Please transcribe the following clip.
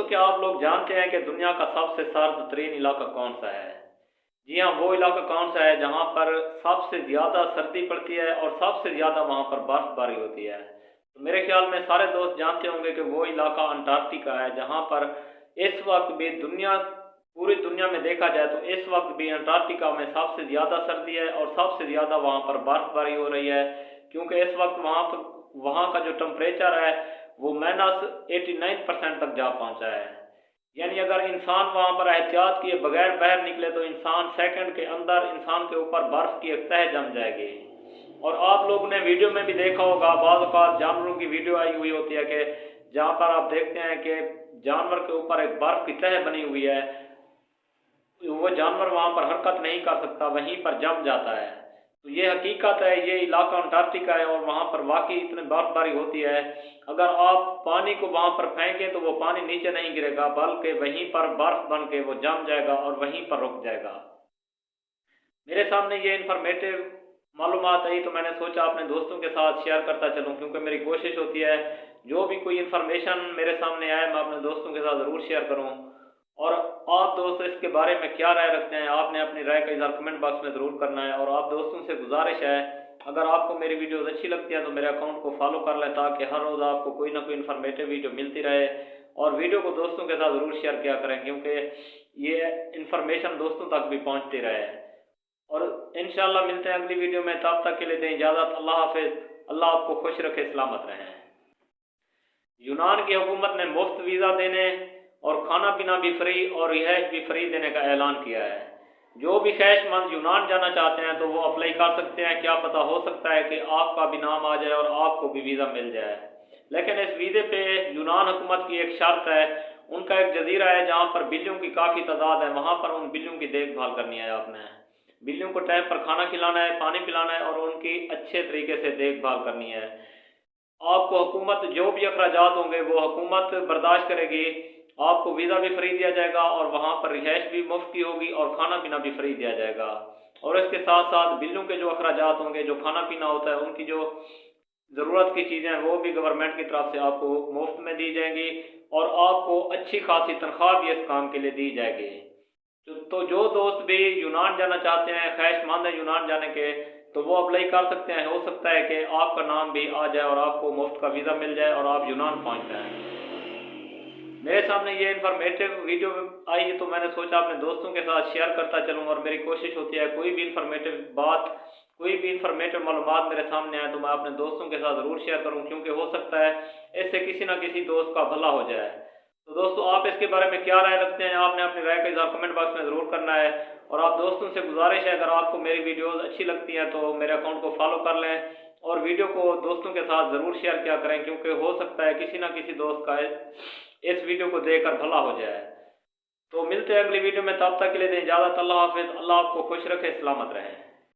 दोस्तों, क्या आप लोग जानते हैं कि दुनिया का सबसे सर्द तरीन इलाका कौन सा है? जी हाँ, वो इलाका कौन सा है जहाँ पर सबसे ज़्यादा सर्दी पड़ती है और सबसे ज़्यादा वहाँ पर बर्फबारी होती है। तो मेरे ख्याल में सारे दोस्त जानते होंगे कि वो इलाका अंटार्कटिका है, जहाँ पर इस वक्त भी पूरी दुनिया में देखा जाए तो इस वक्त भी अंटार्कटिका में सबसे ज़्यादा सर्दी है और सबसे ज़्यादा वहाँ पर बर्फबारी हो रही है, क्योंकि इस वक्त वहाँ का जो टेम्परेचर है वो -89% तक जा पहुँचा है। यानी अगर इंसान वहाँ पर एहतियात किए बगैर बाहर निकले तो इंसान सेकंड के अंदर इंसान के ऊपर बर्फ़ की एक तह जम जाएगी। और आप लोगों ने वीडियो में भी देखा होगा, बाज़ औक़ात जानवरों की वीडियो आई हुई होती है कि जहाँ पर आप देखते हैं कि जानवर के ऊपर एक बर्फ़ की तह बनी हुई है, वो जानवर वहाँ पर हरकत नहीं कर सकता, वहीं पर जम जाता है। तो ये हकीकत है, ये इलाका अंटार्कटिका है और वहाँ पर वाकई इतनी बर्फबारी होती है। अगर आप पानी को वहाँ पर फेंकें तो वो पानी नीचे नहीं गिरेगा, बल्कि वहीं पर बर्फ बन के वो जम जाएगा और वहीं पर रुक जाएगा। मेरे सामने ये इन्फॉर्मेटिव मालूमात आई तो मैंने सोचा अपने दोस्तों के साथ शेयर करता चलूँ, क्योंकि मेरी कोशिश होती है जो भी कोई इन्फॉर्मेशन मेरे सामने आए मैं अपने दोस्तों के साथ ज़रूर शेयर करूँ। और आप दोस्त इसके बारे में क्या राय रखते हैं, आपने अपनी राय का इज़हार कमेंट बॉक्स में ज़रूर करना है। और आप दोस्तों से गुजारिश है, अगर आपको मेरी वीडियोस अच्छी लगती हैं तो मेरे अकाउंट को फॉलो कर लें, ताकि हर रोज़ आपको कोई ना कोई इन्फॉर्मेटिव वीडियो मिलती रहे। और वीडियो को दोस्तों के साथ ज़रूर शेयर किया करें, क्योंकि ये इन्फॉर्मेशन दोस्तों तक भी पहुँचती रहे। और इंशाल्लाह मिलते हैं अगली वीडियो में, तब तक के लिए दें इजाज़त। अल्लाह हाफिज़। अल्लाह आपको खुश रखे, सलामत रहें। यूनान की हुकूमत ने मुफ्त वीज़ा देने और खाना पीना भी फ्री और रिहाइश भी फ्री देने का ऐलान किया है। जो भी ख्वाहिशमंद यूनान जाना चाहते हैं तो वो अप्लाई कर सकते हैं। क्या पता, हो सकता है कि आपका भी नाम आ जाए और आपको भी वीज़ा मिल जाए। लेकिन इस वीज़े पे यूनान हुकूमत की एक शर्त है। उनका एक जजीरा है जहाँ पर बिल्लियों की काफ़ी तादाद है, वहाँ पर उन बिल्लियों की देखभाल करनी है आपने। बिल्लियों को टाइम पर खाना खिलाना है, पानी पिलाना है और उनकी अच्छे तरीके से देखभाल करनी है। आपको हुकूमत जो भी अखराजात होंगे वो हुकूमत बर्दाश्त करेगी। आपको वीज़ा भी फ्री दिया जाएगा और वहाँ पर रिहाइश भी मुफ्त की होगी और खाना पीना भी फ्री दिया जाएगा। और इसके साथ साथ बिल्लियों के जो अखराजात होंगे, जो खाना पीना होता है, उनकी जो ज़रूरत की चीज़ें हैं वो भी गवर्नमेंट की तरफ से आपको मुफ्त में दी जाएंगी और आपको अच्छी खासी तनख्वाह भी इस काम के लिए दी जाएगी। तो जो दोस्त भी यूनान जाना चाहते हैं, ख्वाहिशमंद है यूनान जाने के, तो वो अप्लाई कर सकते हैं। हो सकता है कि आपका नाम भी आ जाए और आपको मुफ्त का वीज़ा मिल जाए और आप यूनान पहुंच जाएं। मेरे सामने ये इन्फॉर्मेटिव वीडियो आई तो मैंने सोचा अपने दोस्तों के साथ शेयर करता चलूँ। और मेरी कोशिश होती है कोई भी इन्फॉर्मेटिव मालूमात मेरे सामने आए तो मैं अपने दोस्तों के साथ ज़रूर शेयर करूँ, क्योंकि हो सकता है इससे किसी ना किसी दोस्त का भला हो जाए। तो दोस्तों, आप इसके बारे में क्या राय रखते हैं? आपने अपनी राय का इज़हार कमेंट बॉक्स में ज़रूर करना है। और आप दोस्तों से गुजारिश है, अगर आपको मेरी वीडियोस अच्छी लगती हैं तो मेरे अकाउंट को फॉलो कर लें और वीडियो को दोस्तों के साथ ज़रूर शेयर किया करें, क्योंकि हो सकता है किसी ना किसी दोस्त का इस वीडियो को देखकर भला हो जाए। तो मिलते हैं अगली वीडियो में, तब तक के लिए दें इजाज़त। अल्लाह हाफिज़। अल्लाह आपको खुश रखे, सलामत रहें।